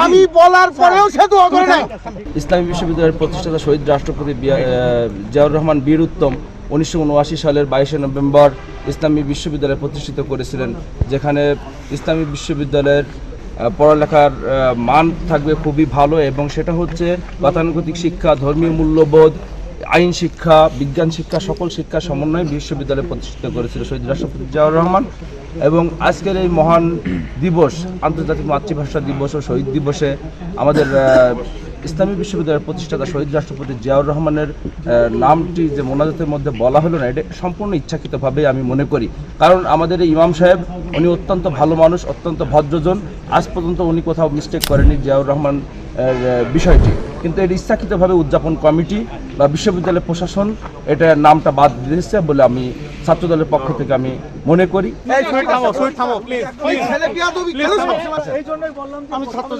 আমি বলার পরেও সে দোয়া করে নাই। ইসলামী বিশ্ববিদ্যালয়ের প্রতিষ্ঠাতা শহীদ রাষ্ট্রপতি জিয়াউর রহমান বীর উত্তম 1979 সালের 22শে নভেম্বর ইসলামী বিশ্ববিদ্যালয় প্রতিষ্ঠিত করেছিলেন, যেখানে ইসলামী বিশ্ববিদ্যালয়ের পড়ালেখার মান থাকবে খুবই ভালো, এবং সেটা হচ্ছে গতানুগতিক শিক্ষা, ধর্মীয় মূল্যবোধ, আইন শিক্ষা, বিজ্ঞান শিক্ষা, সকল শিক্ষার সমন্বয়ে বিশ্ববিদ্যালয় প্রতিষ্ঠিত করেছিল শহীদ রাষ্ট্রপতি জিয়াউর রহমান। এবং আজকের এই মহান দিবস, আন্তর্জাতিক মাতৃভাষা দিবস ও শহীদ দিবসে আমাদের ইসলামী বিশ্ববিদ্যালয়ের প্রতিষ্ঠাতা শহীদ রাষ্ট্রপতি জিয়াউর রহমানের নামটি যে মোনাজাতের মধ্যে বলা হলো না, এটা সম্পূর্ণ ইচ্ছাকৃতভাবে আমি মনে করি। কারণ আমাদের এই ইমাম সাহেব উনি অত্যন্ত ভালো মানুষ, অত্যন্ত ভদ্রজন, আজ পর্যন্ত উনি কোথাও মিস্টেক করেনি জিয়াউর রহমান বিষয়টি, কিন্তু এটি ইচ্ছাকৃতভাবে উদযাপন কমিটি বা বিশ্ববিদ্যালয় প্রশাসন এটা নামটা বাদ দিয়েছে বলে আমি ছাত্রদলের পক্ষ থেকে আমি মনে করি। আমি ছাত্র